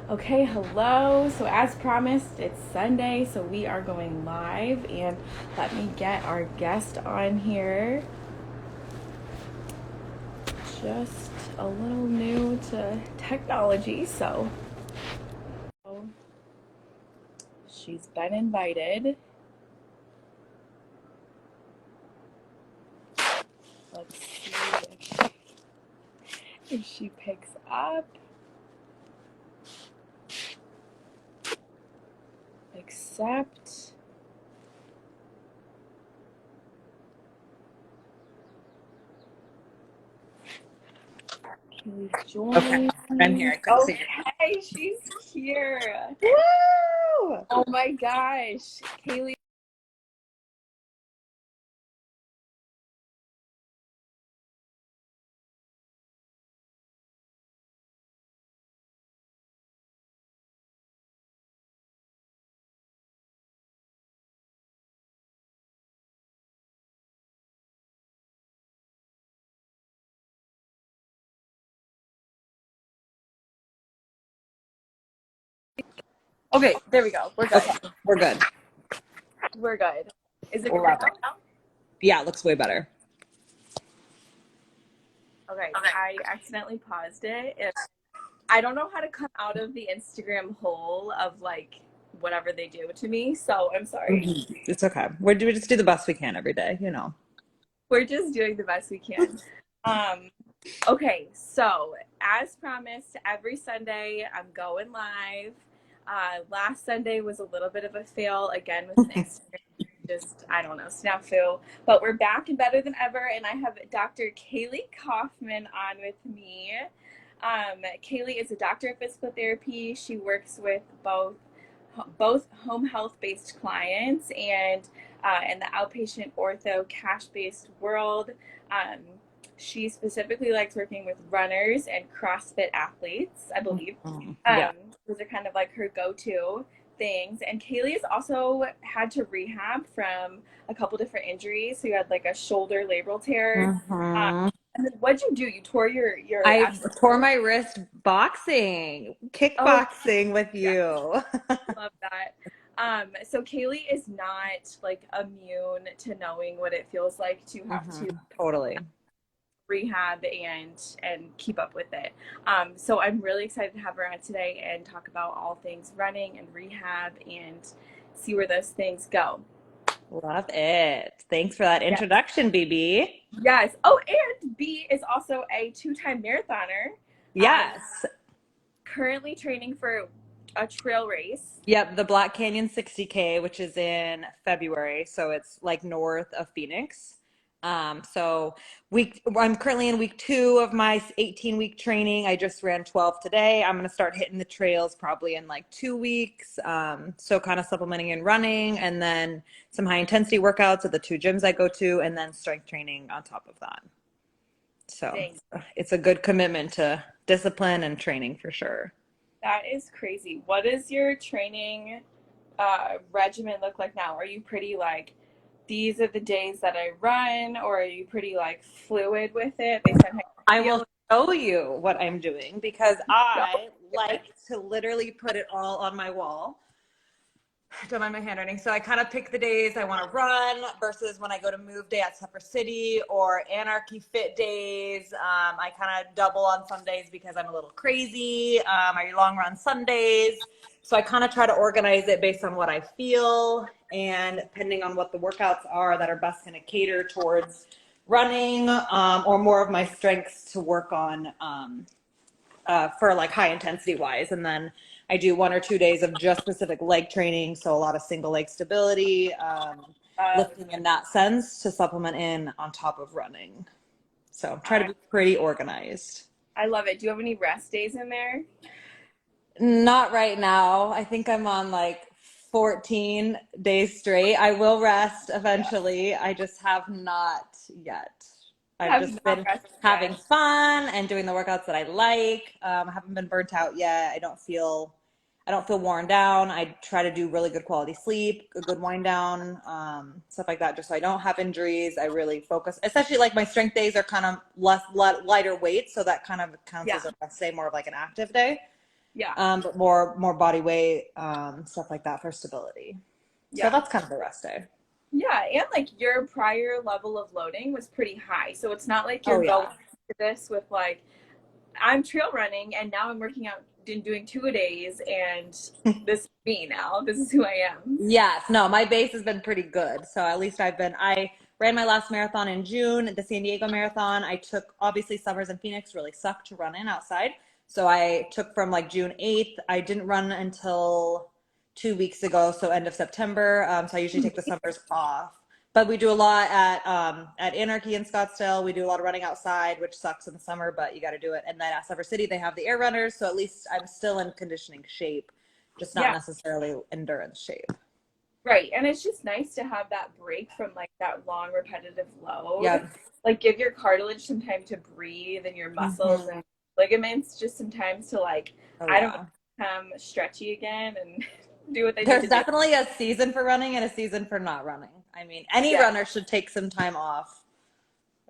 Okay, hello. So, as promised, it's Sunday, so we are going live. And let me get our guest on here. Just a little new to technology, so she's been invited. Let's see if she picks up. Accept. Kayleigh's Okay, joined. I'm here. I couldn't figure Okay, she's here. it out. Woo! Oh my gosh. Kayleigh. Okay, there we go. We're good. Okay, we're good. We're good. Is it good Love it. now? Yeah, it looks way better. Okay, I accidentally paused it. I don't know how to come out of the Instagram hole of like whatever they do to me, so I'm sorry. It's okay. We just do the best we can every day. We're just doing the best we can. Um, okay, so as promised, every Sunday I'm going live. Last Sunday was a little bit of a fail again with an Instagram, just I don't know, snafu. But we're back and better than ever, and I have Dr. Kayleigh Coffman on with me. Kayleigh is a doctor of physical therapy. She works with both home health based clients and in the outpatient ortho cash based world. Um, she specifically likes working with runners and CrossFit athletes, I believe. Yeah. Those are kind of like her go to things. And Kayleigh has also had to rehab from a couple different injuries. So you had like a shoulder labral tear. Um, hmm and then what'd you do? You tore your I Achilles. tore my wrist boxing, Oh, kickboxing with yeah. you. Love that. So Kayleigh is not like immune to knowing what it feels like to have to Totally. rehab and keep up with it. So I'm really excited to have her on today and talk about all things running and rehab and see where those things go. Love it. Thanks for that Yeah. introduction, BB. Yes. Oh, and B is also a two-time marathoner. Um, Yes. currently training for a trail race. Yep, the Black Canyon 60K, which is in February, so it's like north of Phoenix. I'm currently in week 2 of my 18-week training. I just ran 12 today. I'm gonna start hitting the trails probably in like 2 weeks. So kind of supplementing in running and then some high intensity workouts at the 2 gyms I go to, and then strength training on top of that. So Dang, it's a good commitment to discipline and training for sure. that is crazy. What does your training regimen look like now? Are you pretty like these are the days that I run, or are you pretty like fluid with it based on how I you will feel? show you what I'm doing because Go. I like to literally put it all on my wall. Don't mind my handwriting. So I kind of pick the days I want to run versus when I go to move day at Supper City or Anarchy Fit days. I kind of double on some days because I'm a little crazy. I long run Sundays. So I kind of try to organize it based on what I feel and depending on what the workouts are that are best going to cater towards running or more of my strengths to work on for like high intensity wise. And then I do 1 or 2 days of just specific leg training. So a lot of single leg stability, Uh, lifting in that sense to supplement in on top of running. So try to I be pretty organized. I love it. Do you have any rest days in there? Not right now. I think I'm on like 14 days straight. I will rest Yeah. eventually. I just have not yet. I've Have just not been rested having yet. fun and doing the workouts that I like. I haven't been burnt out yet. I don't feel worn down. I try to do really good quality sleep, a good wind down, stuff like that, just so I don't have injuries. I really focus, especially like my strength days are kind of lighter weight, so that kind of counts Yeah. as a rest day, more of like an active day. Yeah. But more body weight, stuff like that for stability. So Yeah. that's kind of the rest day. Yeah, and like your prior level of loading was pretty high. So it's not like you're Oh going yeah. to this with like, I'm trail running and now I'm working out and doing 2 a days and this is me now. This is who I am. Yes, no, my base has been pretty good. So at least I ran my last marathon in June, the San Diego Marathon. I took, obviously, summers in Phoenix really suck to run in outside. So I took from like June 8th. I didn't run until 2 weeks ago, so end of September. So I usually take the summers off. But we do a lot at Anarchy in Scottsdale. We do a lot of running outside, which sucks in the summer, but you got to do it. And then at Silver City, they have the air runners. So at least I'm still in conditioning shape, just not Yeah, necessarily endurance shape. right. And it's just nice to have that break from like that long repetitive load. Yep. Like give your cartilage some time to breathe and your muscles Hmm. and ligaments just some time to like, Oh I don't know, yeah. become stretchy again and do what they need There's to do. definitely a season for running and a season for not running. I mean, any Yeah. runner should take some time off,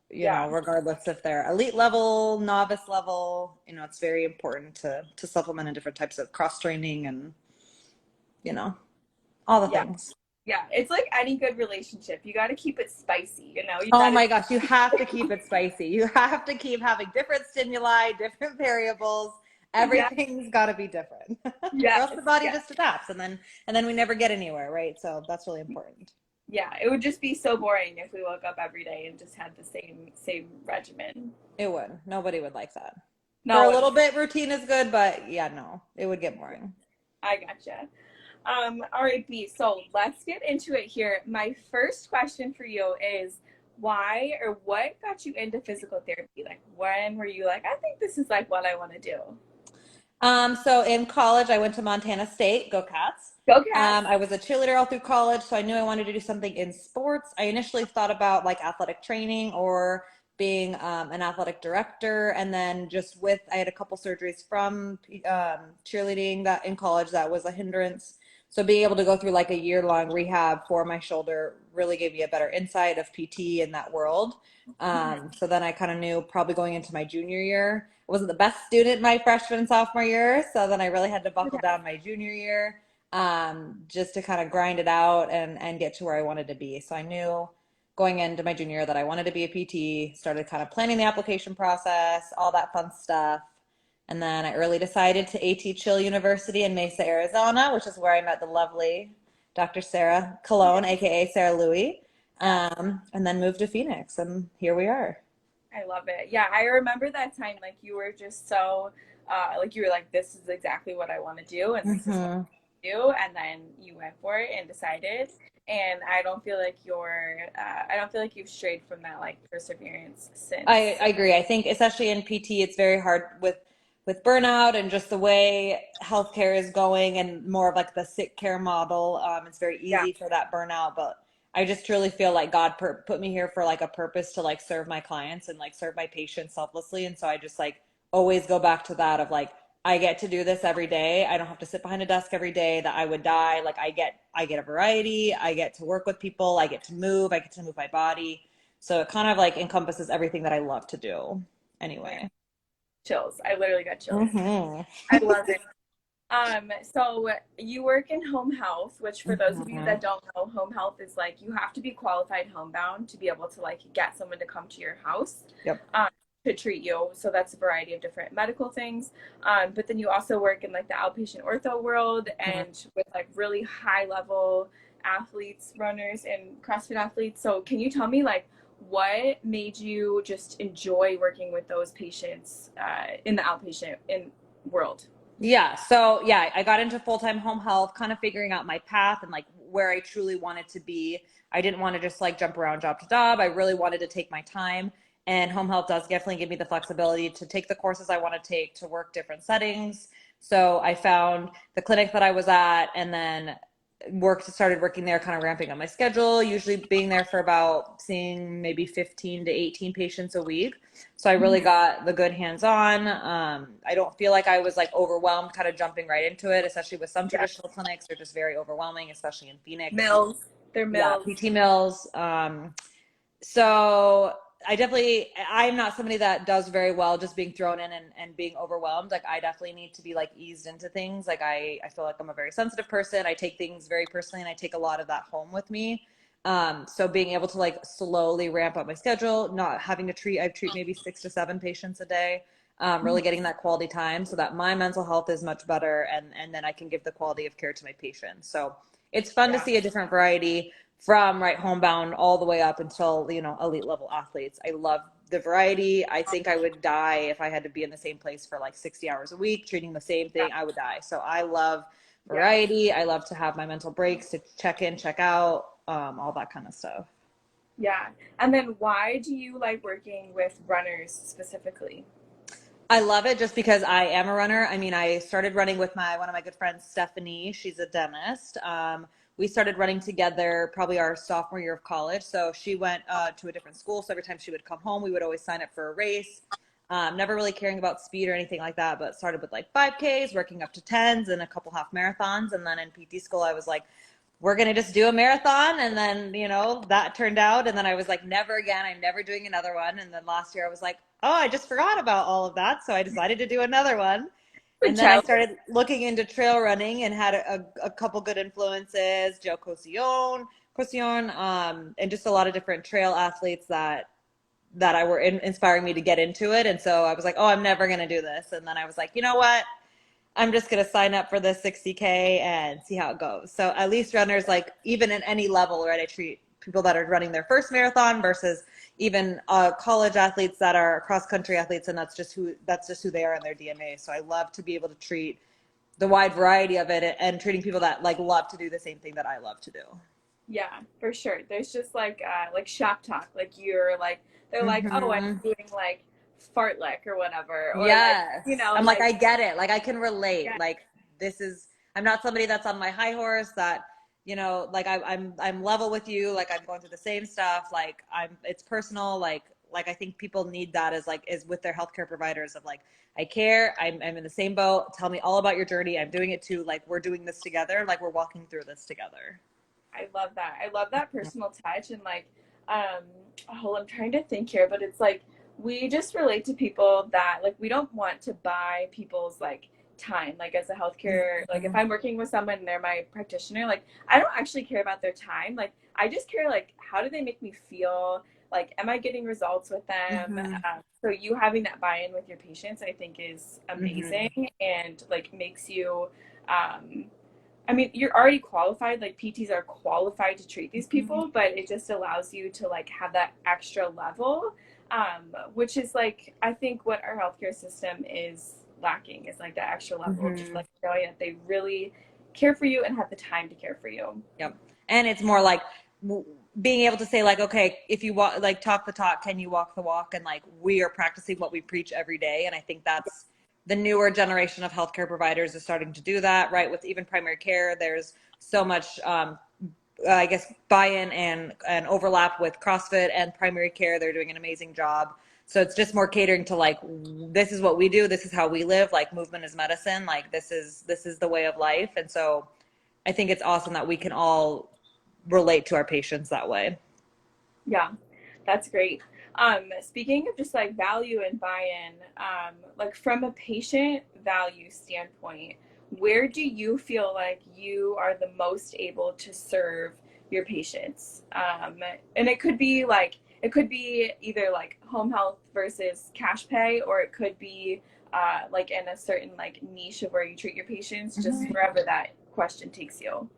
Yeah. regardless if they're elite level, novice level. It's very important to supplement in different types of cross training and, you know, all the Yeah. things. Yeah. It's like any good relationship. You got to keep it spicy, you know? You Oh got to my gosh, you have to keep it spicy. You have to keep having different stimuli, different variables. Yeah. Everything's got to be different. Or else Yes. the body Yeah. just adapts and then we never get anywhere, right? So that's really important. Yeah. It would just be so boring if we woke up every day and just had the same regimen. It would. Nobody would like that. For a No, little bit, routine is good, but yeah, no, it would get boring. I gotcha. All right, B. So let's get into it here. My first question for you is why or what got you into physical therapy? Like when were you like, I think this is like what I want to do? So in college, I went to Montana State, go Cats. Go Cats. I was a cheerleader all through college, so I knew I wanted to do something in sports. I initially thought about like athletic training or being an athletic director, and then I had a couple surgeries from cheerleading that in college that was a hindrance. So being able to go through like a year-long rehab for my shoulder really gave me a better insight of PT in that world. So then I kind of knew probably going into my junior year. I wasn't the best student my freshman and sophomore year, so then I really had to buckle down my junior year just to kind of grind it out and get to where I wanted to be. So I knew going into my junior year that I wanted to be a PT, started kind of planning the application process, all that fun stuff. And then I early decided to AT Chill University in Mesa, Arizona, which is where I met the lovely Dr. Sarah Colon, aka Sarah Louie, and then moved to Phoenix, and here we are. I love it. Yeah, I remember that time. Like you were just so, like you were like, this is exactly what I want to do, and this is what Hmm. I do, and then you went for it and decided. And I don't feel like I don't feel like you've strayed from that like perseverance I since. agree. I think especially in PT, it's very hard with burnout and just the way healthcare is going and more of like the sick care model. It's very Yeah, easy for that burnout, but I just truly feel like God put me here for like a purpose to like serve my clients and like serve my patients selflessly. And so I just like always go back to that of like I get to do this every day. I don't have to sit behind a desk every day that I would die. Like I get a variety. I get to work with people. I get to move. I get to move my body. So it kind of like encompasses everything that I love to do man, anyway. chills. I literally got chills. Hmm. I love it. So you work in home health, which for those of you Hmm. that don't know, home health is like you have to be qualified homebound to be able to like get someone to come to your house Yep. um, to treat you. So that's a variety of different medical things. But then you also work in like the outpatient ortho world and with like really high level athletes, runners, and CrossFit athletes. So can you tell me like what made you just enjoy working with those patients in the outpatient in world? Yeah. So yeah, I got into full-time home health, kind of figuring out my path and like where I truly wanted to be. I didn't want to just like jump around job to job. I really wanted to take my time. And home health does definitely give me the flexibility to take the courses I want to take to work different settings. So I found the clinic that I was at and then started working there, kind of ramping up my schedule, usually being there for about seeing maybe 15 to 18 patients a week. So I really got the good hands-on. I don't feel like I was like overwhelmed kind of jumping right into it, especially with some Yeah, traditional clinics. They're just very overwhelming, especially in Phoenix. mills. They're Yeah, mills. PT mills. So I'm not somebody that does very well just being thrown in and being overwhelmed. Like I definitely need to be like eased into things. Like I feel like I'm a very sensitive person. I take things very personally and I take a lot of that home with me. So being able to like slowly ramp up my schedule, not having to I treat maybe 6 to 7 patients a day, really getting that quality time so that my mental health is much better and then I can give the quality of care to my patients. So it's fun to Yeah. see a different variety from right homebound all the way up until, elite level athletes. I love the variety. I think I would die if I had to be in the same place for like 60 hours a week, treating the same Yeah. thing. I would die. So I love Yeah. variety. I love to have my mental breaks to check in, check out, all that kind of stuff. Yeah. And then why do you like working with runners specifically? I love it just because I am a runner. I mean, I started running with one of my good friends, Stephanie. She's a dentist. We started running together probably our sophomore year of college. So she went to a different school. So every time she would come home, we would always sign up for a race. Never really caring about speed or anything like that, but started with like 5Ks, working up to 10s and a couple half marathons. And then in PT school, I was like, we're going to just do a marathon. And then, that turned out. And then I was like, never again. I'm never doing another one. And then last year I was like, oh, I just forgot about all of that. So I decided to do another one. The And then I challenge. started looking into trail running and had a couple good influences, Joe Cosillon, and just a lot of different trail athletes that I were inspiring me to get into it. And so I was like, oh, I'm never going to do this. And then I was like, you know what? I'm just going to sign up for the 60K and see how it goes. So at least runners, like even at any level, right? I treat people that are running their first marathon versus even college athletes that are cross country athletes. And that's just who they are in their DNA. So I love to be able to treat the wide variety of it and treating people that like love to do the same thing that I love to do. Yeah, for sure. There's just like shop talk. Like you're like they're like, oh, I'm Mm-hmm. doing like fartlek or whatever, or like Yes. I'm like, like I get it. Like I can relate. yeah, Like I'm not somebody that's on my high horse that, like I'm level with you. Like I'm going through the same stuff. Like it's personal. Like I think people need that as with their healthcare providers of like, I care. I'm in the same boat. Tell me all about your journey. I'm doing it too. Like we're doing this together. Like we're walking through this together. I love that. I love that personal touch and like um oh, I'm trying to think here, but it's like we just relate to people that like we don't want to buy people's like time like as a healthcare like if Mm-hmm. I'm working with someone and they're my practitioner like I don't actually care about their time like I just care like how do they make me feel like am I getting results with them Mm-hmm. so you having that buy-in with your patients I think is Mm-hmm. amazing and like makes you um I mean, you're already qualified, like PTs are qualified to treat these people, but it just allows you to like have that extra level, which is like I think what our healthcare system is lacking is like that extra level of just Mm-hmm. like knowing that they really care for you and have the time to care for you. Yep. And it's more like being able to say like, okay, if you walk, like talk the talk, can you walk the walk? And like, we are practicing what we preach every day. And I think that's the newer generation of healthcare providers is starting to do that, right? With even primary care, there's so much, I guess, buy-in and overlap with CrossFit and primary care. They're doing an amazing job. So it's just more catering to like, this is what we do. This is how we live. Like movement is medicine. Like this is the way of life. And so I think it's awesome that we can all relate to our patients that way. Yeah, that's great. Speaking of just like value and buy-in, like from a patient value standpoint, where do you feel like you are the most able to serve your patients? And it could be either like home health versus cash pay, or it could be like in a certain like niche of where you treat your patients, just Mhm. wherever that question takes you.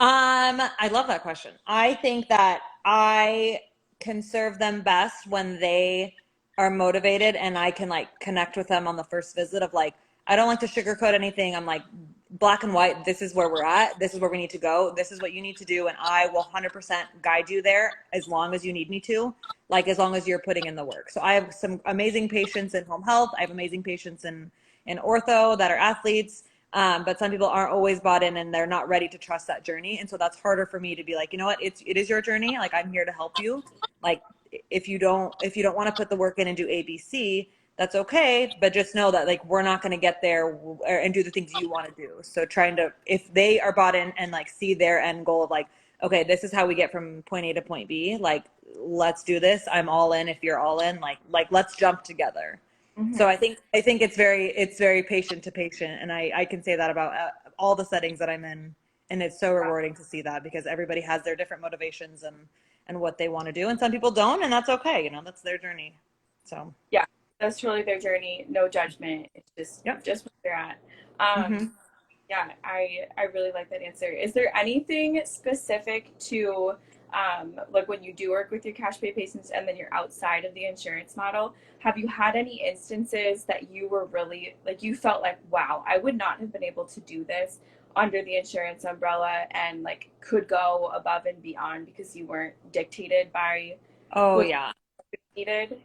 I love that question. I think that I can serve them best when they are motivated and I can like connect with them on the first visit of like, I don't like to sugarcoat anything. I'm like black and white. This is where we're at. This is where we need to go. This is what you need to do. And I will 100% guide you there as long as you need me to, like as long as you're putting in the work. So I have some amazing patients in home health. I have amazing patients in ortho that are athletes. But some people aren't always bought in and they're not ready to trust that journey. And so that's harder for me to be like, you know what, it is your journey. Like I'm here to help you. Like if you don't want to put the work in and do ABC, that's okay. But just know that like we're not going to get there and do the things you want to do. So trying to, if they are bought in and like see their end goal of like, okay, this is how we get from point A to point B, like let's do this. I'm all in if you're all in. Like let's jump together. So Mm-hmm. I think it's very patient to patient, and I can say that about all the settings that I'm in, and it's so rewarding to see that because everybody has their different motivations and what they want to do, and some people don't, and that's okay. You know, that's their journey. So Yeah, that's really their journey. No judgment. It's yep. just where they're at. Um, Hmm. yeah, I really like that answer. Is there anything specific to like when you do work with your cash pay patients and then you're outside of the insurance model? Have you had any instances that you were really like you felt like, wow, I would not have been able to do this under the insurance umbrella and like could go above and beyond because you weren't dictated by Oh what yeah. you needed?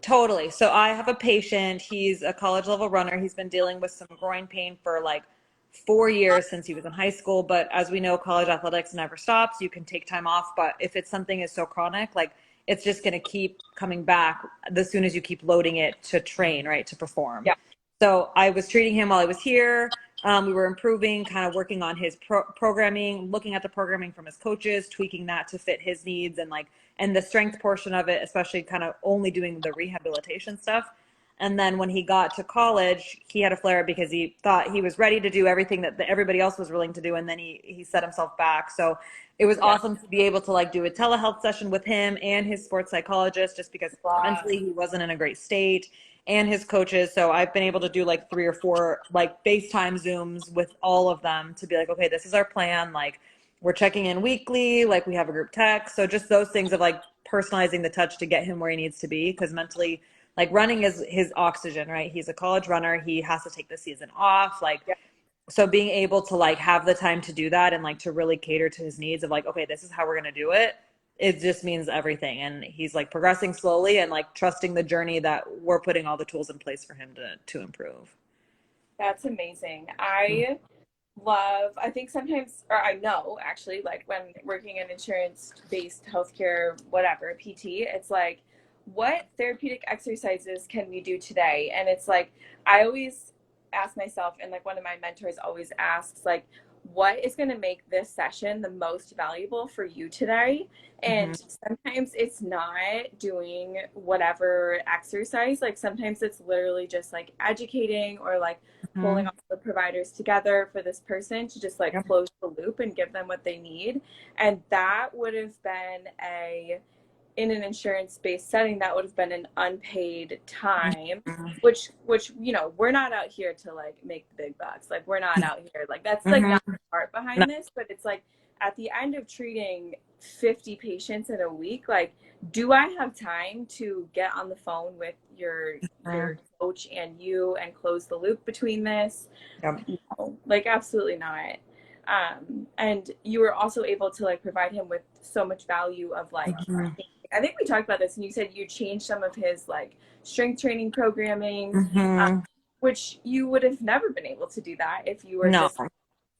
Totally. So I have a patient. He's a college level runner. He's been dealing with some groin pain for like 4 years since he was in high school. But as we know, college athletics never stops. You can take time off, but if it's something is so chronic, like it's just going to keep coming back as soon as you keep loading it to train, right, to perform. Yeah. So I was treating him while I was here. We were improving, kind of working on his programming, looking at the programming from his coaches, tweaking that to fit his needs, and the strength portion of it, especially kind of only doing the rehabilitation stuff. And then when he got to college, he had a flare because he thought he was ready to do everything that everybody else was willing to do. And then he set himself back. So it was Yeah. awesome to be able to like do a telehealth session with him and his sports psychologist, just because Wow. mentally he wasn't in a great state, and his coaches. So I've been able to do like 3 or 4 like FaceTime Zooms with all of them to be like, okay, this is our plan. Like we're checking in weekly, like we have a group text. So just those things of like personalizing the touch to get him where he needs to be. Because mentally, like running is his oxygen, right? He's a college runner. He has to take the season off. Like, Yeah. so being able to like have the time to do that and like to really cater to his needs of like, okay, this is how we're going to do it. It just means everything. And he's like progressing slowly and like trusting the journey that we're putting all the tools in place for him to improve. That's amazing. I think sometimes, or I know actually, like when working in insurance based healthcare, whatever, PT, it's like, what therapeutic exercises can we do today? And it's like, I always ask myself, and like one of my mentors always asks, like, what is going to make this session the most valuable for you today? Mm-hmm. And sometimes it's not doing whatever exercise. Like sometimes it's literally just like educating or like pulling Mm-hmm. all the providers together for this person to just like Yep. close the loop and give them what they need. And that would have been in an insurance based setting, that would have been an unpaid time, Mm-hmm. which we're not out here to like make the big bucks. Like we're not out here, like that's like not Mm-hmm. the part No. behind this, but it's like at the end of treating 50 patients in a week, like do I have time to get on the phone with your coach and you and close the loop between this? Yep. No, like absolutely not. And you were also able to like provide him with so much value of like, Mm-hmm. I think we talked about this and you said you changed some of his like strength training programming, Mm-hmm. which you would have never been able to do that if you were No. just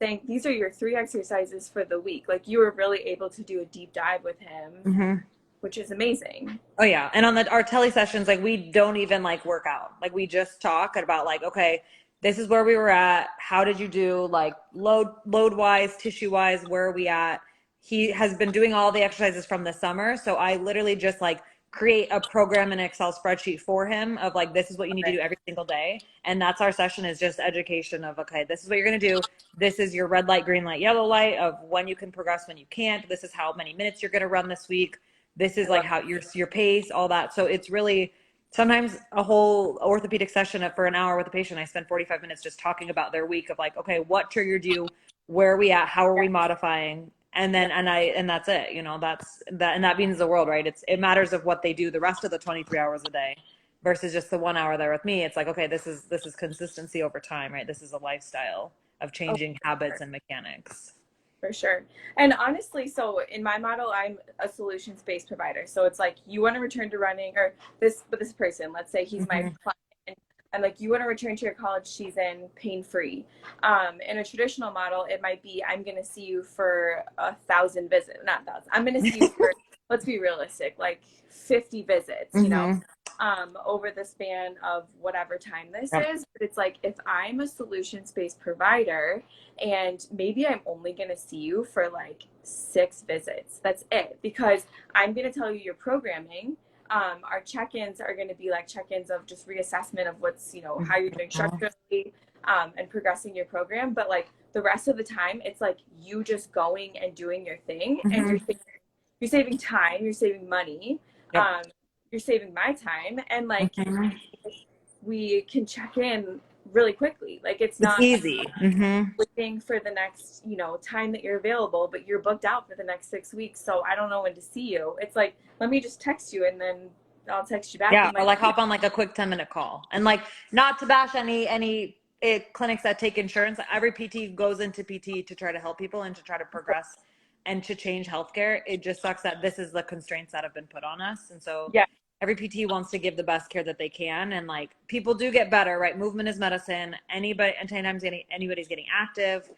saying these are your 3 exercises for the week. Like you were really able to do a deep dive with him, Mm-hmm. which is amazing. Oh yeah. And on our tele sessions, like we don't even like work out. Like we just talk about like, okay, this is where we were at. How did you do? Like load wise, tissue wise, where are we at? He has been doing all the exercises from the summer. So I literally just like create a program in an Excel spreadsheet for him of like, this is what you need to do every single day. And that's our session, is just education of, okay, this is what you're going to do. This is your red light, green light, yellow light of when you can progress, when you can't. This is how many minutes you're going to run this week. This is I like love how your pace, all that. So it's really sometimes a whole orthopedic session for an hour with a patient. I spend 45 minutes just talking about their week of like, okay, what triggered you? Where are we at? How are we that. modifying? And Yeah. then and that's it. That's that, and that means the world, right? It matters of what they do the rest of the 23 hours a day versus just the 1 hour there with me. It's like, okay, this is consistency over time, right? This is a lifestyle of Oh, changing habits and mechanics. for sure. And honestly, so in my model, I'm a solutions based provider. So it's like you want to return to running, or this person, let's say he's my Mm-hmm. client, and like you want to return to your college season pain free. In a traditional model, it might be I'm going to see you for 1,000 visits, not thousand. I'm going to see you for, let's be realistic, like 50 visits, Mm-hmm. over the span of whatever time this Yep. is. But it's like if I'm a solutions based provider and maybe I'm only going to see you for like 6 visits. That's it. Because I'm going to tell you your programming. Our check-ins are going to be like check-ins of just reassessment of what's, you know, how you're doing structurally, and progressing your program. But like the rest of the time, it's like you just going and doing your thing, and Mm-hmm. you're saving time, you're saving money, Yep. you're saving my time, and like Mm-hmm. we can check in really quickly. Like it's It's not easy. Mm-hmm. waiting for the next, you know, time that you're available, but you're booked out for the next 6 weeks. So I don't know when to see you. It's like, let me just text you and then I'll text you back Yeah, in or like, like hop on like a quick 10-minute call. And like not to bash any clinics that take insurance. Every PT goes into PT to try to help people and to try to progress and to change healthcare. It just sucks that this is the constraints that have been put on us. And so yeah, every PT wants to give the best care that they can. And like people do get better, right? Movement is medicine. Anybody, anytime anybody's getting active,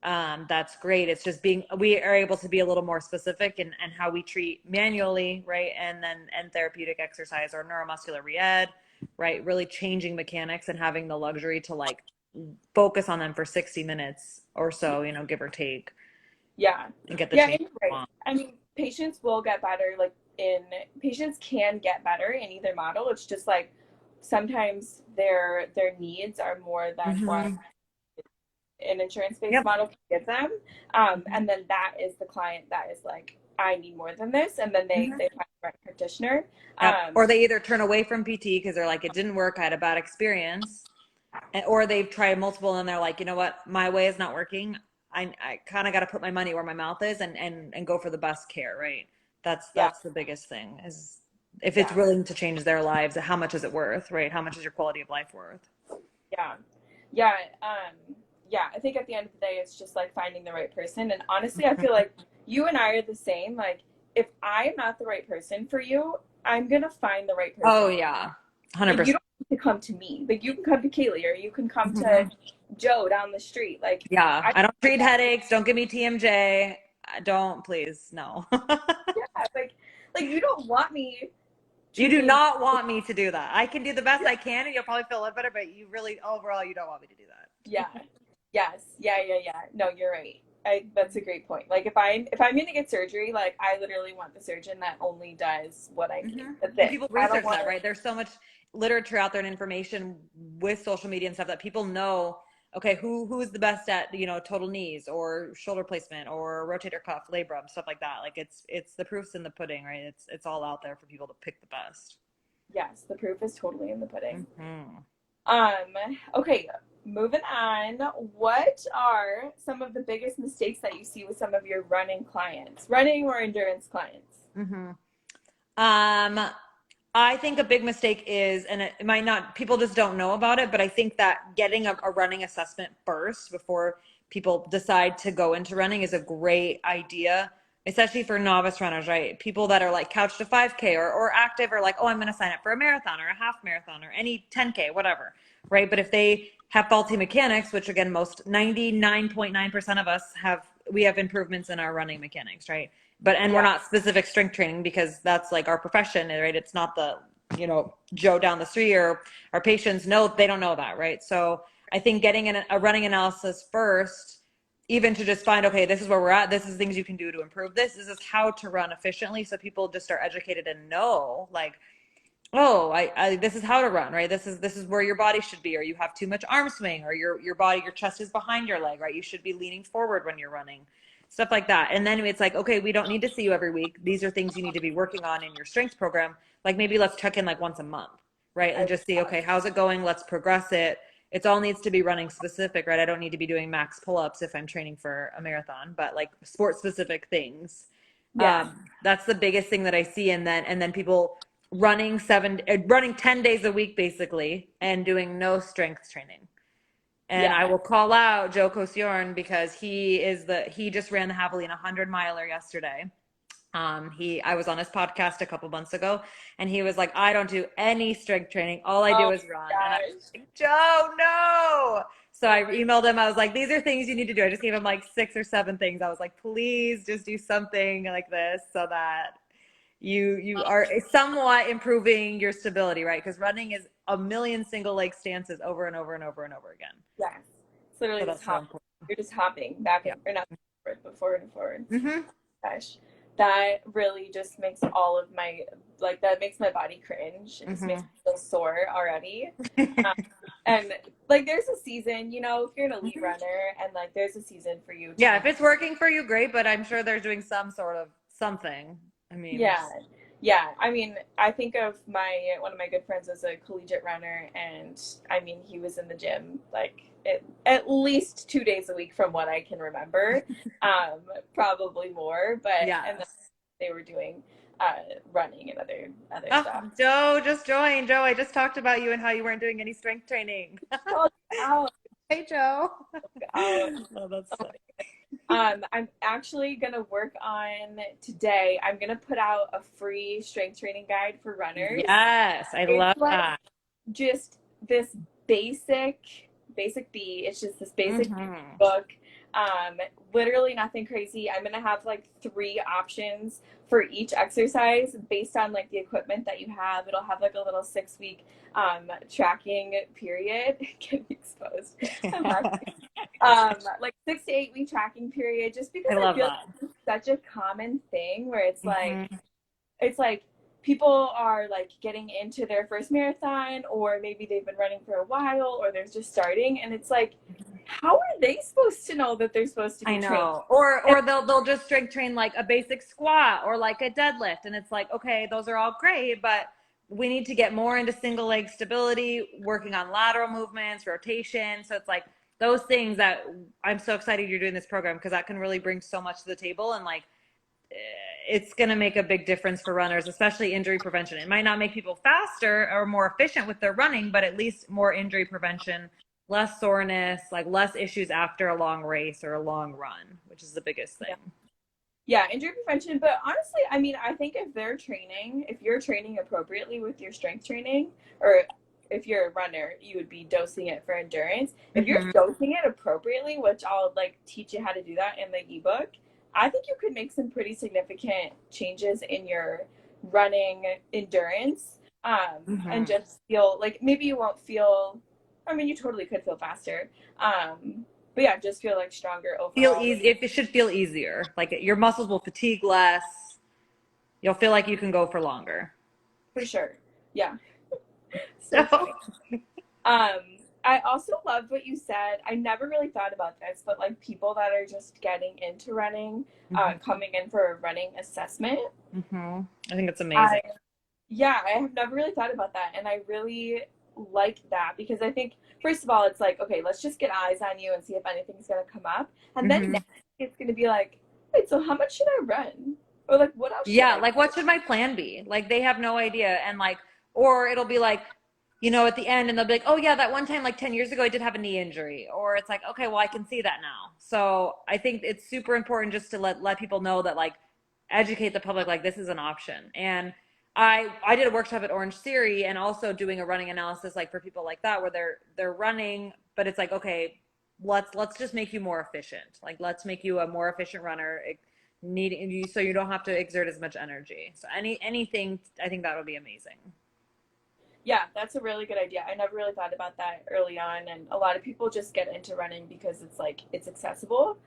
that's great. It's just we are able to be a little more specific in how we treat manually, right? And therapeutic exercise or neuromuscular re-ed, right? Really changing mechanics and having the luxury to like focus on them for 60 minutes or so, you know, give or take, yeah, and get the yeah. change And you're you right. want. I mean, patients will get better. Like in patients can get better in either model. It's just like sometimes their needs are more than what Mm-hmm. an insurance-based Yep. model can give them. And then that is the client that is like, I need more than this, and then Mm-hmm. they find the right practitioner. Yep. Um, Or they either turn away from PT because they're like, it didn't work, I had a bad experience. Or they've tried multiple and they're like, you know what, my way is not working. I kind of got to put my money where my mouth is and go for the best care, right? yeah, That's the biggest thing is if it's yeah, willing to change their lives, how much is it worth, right? How much is your quality of life worth? yeah, yeah. Yeah. I think at the end of the day, it's just like finding the right person. And honestly, I feel like you and I are the same. Like, if I'm not the right person for you, I'm gonna find the right Oh person. yeah, Like, you 100%. don't need to come to me. Like, you can come to Kayleigh or you can come to Mhm. Joe down the street. Like, Yeah, I I don't treat that. headaches. Don't give me TMJ. Don't, please, no. Yeah, like you don't want me You do treating. not want me to do that. I can do the best I can, and you'll probably feel a little better. But you really, overall, you don't want me to do that. Yeah. Yes. Yeah. No, you're right. That's a great point. Like if I'm gonna get surgery, like I literally want the surgeon that only does what I need. Mm-hmm. That's And it. people I don't research want that, to. right? There's so much literature out there and information with social media and stuff that people know. Okay, who is the best at total knees or shoulder placement or rotator cuff, labrum, stuff like that. Like it's the proof's in the pudding, right? It's all out there for people to pick the best. Yes, the proof is totally in the pudding. Mm-hmm. Um. Okay. Moving on. What are some of the biggest mistakes that you see with some of your running clients, running or endurance clients? Mm-hmm. Um, I think a big mistake is, and it might not, people just don't know about it, but I think that getting a running assessment first before people decide to go into running is a great idea, especially for novice runners, right? People that are like couch to 5K or active or like, oh, I'm going to sign up for a marathon or a half marathon or any 10K, whatever, right? But if they have faulty mechanics, which again, most 99.9% of us have, we have improvements in our running mechanics, right? And we're Yeah. not specific strength training because that's like our profession, right? It's not the Joe down the street, or our patients know, they don't know that, right? So I think getting a running analysis first, even to just find, okay, this is where we're at, this is things you can do to improve this is how to run efficiently, so people just are educated and know, like, oh, I this is how to run, right? This is where your body should be, or you have too much arm swing, or your chest is behind your leg, right? You should be leaning forward when you're running, stuff like that. And then it's like, okay, we don't need to see you every week. These are things you need to be working on in your strength program. Like maybe let's check in like once a month, right? And just see, okay, how's it going? Let's progress it. It all needs to be running specific, right? I don't need to be doing max pull-ups if I'm training for a marathon, but like sport specific things. Yeah. That's the biggest thing that I see. And then people running 10 days a week basically and doing no strength training. And I Yeah. will call out Joe Kosciorn because he just ran the Javelina 100-miler yesterday. I was on his podcast a couple months ago, and he was like, I don't do any strength training. All I Oh do is my run. And I was gosh. like, Joe, no. So I emailed him. I was like, these are things you need to do. I just gave him like 6 or 7 things. I was like, please just do something like this so that you are somewhat improving your stability, right? Because running is a million single leg stances over and over and over and over again. Yes. It's So literally just that's so hopping. important. You're just hopping back Yeah. and or not before and forth. Mm-hmm. Gosh, that really just makes all of my, like, that makes my body cringe. It just makes me feel sore already. Um, and like, there's a season, you know, if you're an elite runner, and like, there's a season for you to Yeah, be. if it's working for you, great, but I'm sure they're doing some sort of something. I mean, Yeah. Yeah. I mean, I think of my one of my good friends was a collegiate runner, and I mean, he was in the gym like at least 2 days a week from what I can remember. Um, Probably more, but and then yes. they were doing running and other Oh, stuff. Joe just joined. Joe, I just talked about you and how you weren't doing any strength training. Called out, Hey, Joe. out. Oh, that's funny. I'm actually gonna work on today. I'm gonna put out a free strength training guide for runners. Yes, I It's love like that. just this basic B. It's just this basic Mm-hmm. book. Um, Literally nothing crazy. I'm gonna have like 3 options for each exercise based on like the equipment that you have. It'll have like a little 6 week tracking period. Getting exposed. I'm laughing. Like 6 to 8 week tracking period, just because I I love feel that. like it's such a common thing where Mm-hmm. it's like people are like getting into their first marathon, or maybe they've been running for a while, or they're just starting, and it's like, how are they supposed to know that they're supposed to I be trained? know. Or And or they'll just strength train like a basic squat or like a deadlift, and it's like, okay, those are all great, but we need to get more into single leg stability, working on lateral movements, rotation. So it's like those things that I'm so excited you're doing this program because that can really bring so much to the table, and like it's going to make a big difference for runners, especially injury prevention. It might not make people faster or more efficient with their running, but at least more injury prevention, less soreness, like less issues after a long race or a long run, which is the biggest yeah, thing. yeah, injury prevention. But honestly, I mean, I think if you're training appropriately with your strength training, or if you're a runner, you would be dosing it for endurance. If you're Mm-hmm. dosing it appropriately, which I'll like teach you how to do that in the ebook, I think you could make some pretty significant changes in your running endurance. And Mm-hmm. just feel like maybe you won't feel, I mean, you totally could feel faster. But yeah, just feel like stronger Feel overall. easy. It should feel easier. Like your muscles will fatigue less. You'll feel like you can go for longer. For sure. Yeah. So So, funny. Um, I also loved what you said. I never really thought about this, but like people that are just getting into running, mm-hmm. coming in for a running assessment. Mm-hmm. I think it's amazing. I Yeah, I have never really thought about that, and I really like that because I think first of all, it's like, okay, let's just get eyes on you and see if anything's gonna come up, and then Mm-hmm. next it's gonna be like, wait, so how much should I run, or like what else should Yeah, I like do? what should my plan be? Like they have no idea. And like, or it'll be like, at the end and they'll be like, oh yeah, that one time like 10 years ago I did have a knee injury. Or it's like, okay, well I can see that now. So I think it's super important just to let people know that like educate the public like this is an option. And I did a workshop at Orange Theory and also doing a running analysis like for people like that where they're running, but it's like, okay, let's just make you more efficient. Like let's make you a more efficient runner needing you so you don't have to exert as much energy. So anything, I think that would be amazing. Yeah, that's a really good idea. I never really thought about that early on, and a lot of people just get into running because it's like it's accessible.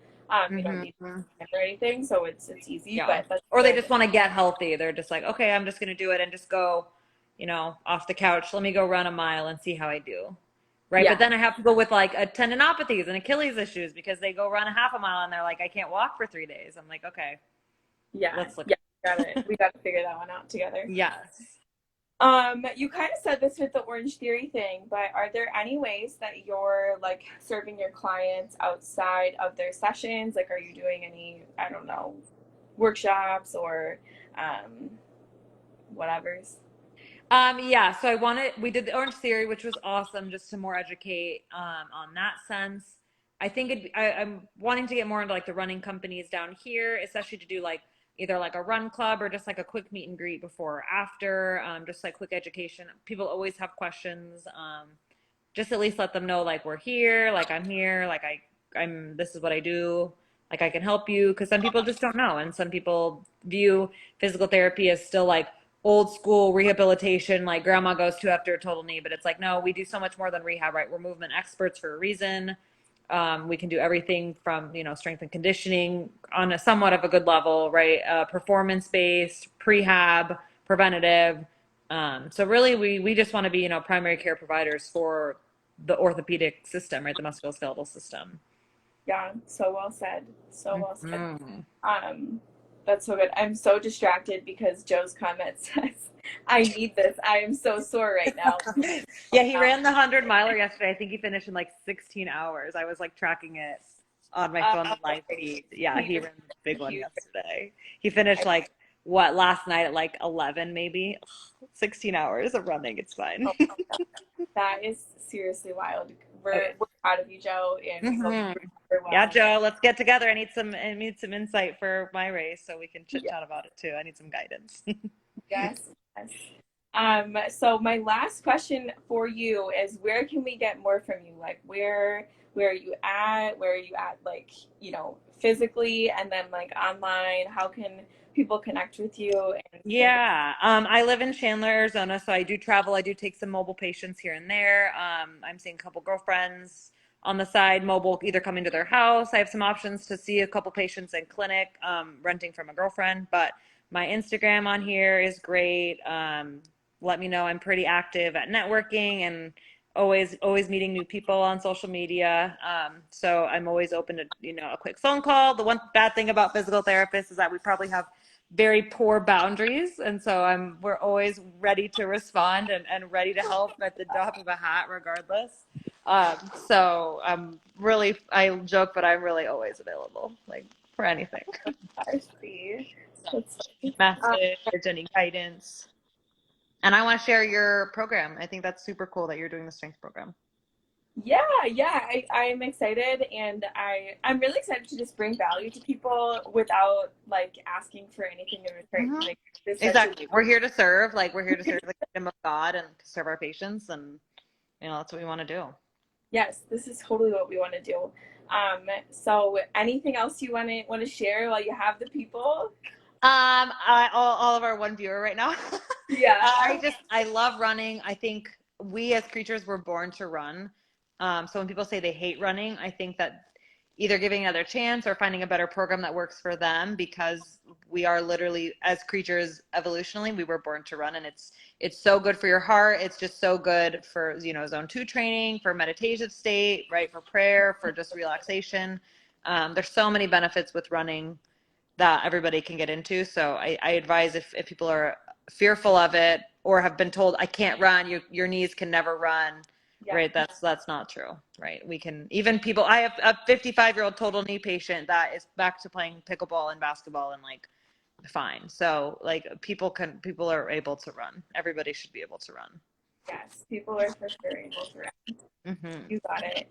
You don't need Mm-hmm. or anything, so it's easy. Yeah. But that's Or they good. just want to get healthy. They're just like, okay, I'm just going to do it and just go, off the couch. Let me go run a mile and see how I do. Right. But Yeah, then I have people with like a tendinopathies and Achilles issues because they go run a half a mile and they're like, I can't walk for 3 days. I'm like, okay, yeah, let's look. yeah. Got it. We got to figure that one out together. Yes. You kind of said this with the Orange Theory thing, but are there any ways that you're like serving your clients outside of their sessions? Like, are you doing any, I don't know, workshops or um, whatever's? Yeah, so we did the Orange Theory, which was awesome, just to more educate on that sense. I think I'm wanting to get more into like the running companies down here, especially to do like either like a run club or just like a quick meet and greet before or after, just like quick education. People always have questions. Just at least let them know like we're here, like I'm here, like I'm this is what I do, like I can help you because some people just don't know, and some people view physical therapy as still like old school rehabilitation, like grandma goes to after a total knee, but it's like no, we do so much more than rehab, right? We're movement experts for a reason. We can do everything from, strength and conditioning on a somewhat of a good level, right? Performance-based, prehab, preventative. So really we just want to be, primary care providers for the orthopedic system, right? The musculoskeletal system. Yeah, so well said. So well said. Mhm. Um, that's so good. I'm so distracted because Joe's comment says, I need this. I am so sore right now. Yeah, he ran the 100 miler yesterday. I think he finished in like 16 hours. I was like tracking it on my phone, the live feed. Yeah, he ran the big one Huge. yesterday. He finished like what last night at like 11 maybe. 16 hours of running. It's fine. Oh my God. That is seriously wild. We're proud of you, Joe, and we hope Hmm. you recover Yeah, well. Joe, let's get together. I need some insight for my race so we can chit Yeah. chat about it too. I need some guidance. Yes, yes. So my last question for you is where can we get more from you? Like where are you at? Where are you at like, physically and then like online? How can people connect with you and stay in Yeah, I live in Chandler, Arizona, so I do travel. I do take some mobile patients here and there. I'm seeing a couple girlfriends on the side, mobile, either coming to their house. I have some options to see a couple patients in clinic, renting from a girlfriend. But my Instagram on here is great. Let me know. I'm pretty active at networking and always meeting new people on social media. So I'm always open to, a quick phone call. The one bad thing about physical therapists is that we probably have very poor boundaries, and so we're always ready to respond and ready to help at the drop of a hat regardless. So I joke, but I'm really always available, like for anything. I see. So, That's message, any guidance. And I want to share your program. I think that's super cool that you're doing the strength program. yeah, yeah. I'm excited and I'm really excited to just bring value to people without like asking for anything in return. Hmm. Like there's such a Exactly. We're here to serve. Like we're here to serve the kingdom of God and to serve our patients, and that's what we want to do. yes, this is totally what we want to do. So anything else you want to share while you have the people? All of our one viewer right now. Yeah. I love running. I think we as creatures were born to run. So when people say they hate running, I think that either giving another chance or finding a better program that works for them, because we are literally, as creatures evolutionally, we were born to run, and it's so good for your heart. It's just so good for, zone 2 training, for meditative state, right? For prayer, for just relaxation. There's so many benefits with running that everybody can get into. So I advise if people are fearful of it or have been told I can't run, your knees can never run, Yeah. right? That's not true, right? We can, even people, I have a 55-year-old total knee patient that is back to playing pickleball and basketball and like fine. So like people are able to run. Everybody should be able to run. Yes, people are for sure able to run. Hmm. You got it.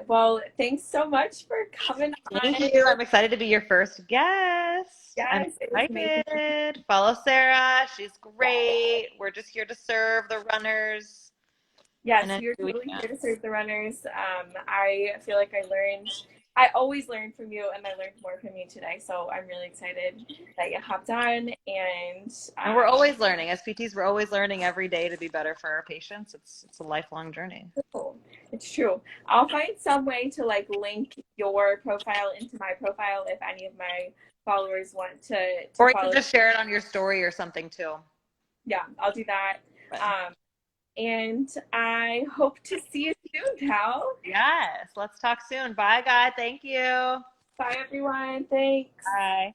Well, thanks so much for coming Thank on. you. I'm excited to be your first guest. I'm Yes, it was amazing. excited. Follow Sarah. She's great. We're just here to serve the runners. And Yes, then you're we totally can. here to serve the runners. I feel like I always learn from you, and I learned more from you today. So I'm really excited that you hopped on. And And we're always learning. As PTs, we're always learning every day to be better for our patients. It's a lifelong journey. cool. It's true. I'll find some way to like link your profile into my profile if any of my followers want to Or you can follow. just share it on your story or something too. Yeah, I'll do that. But And I hope to see you soon, pal. yes, let's talk soon. Bye, guys. Thank you. Bye, everyone. Thanks. Bye.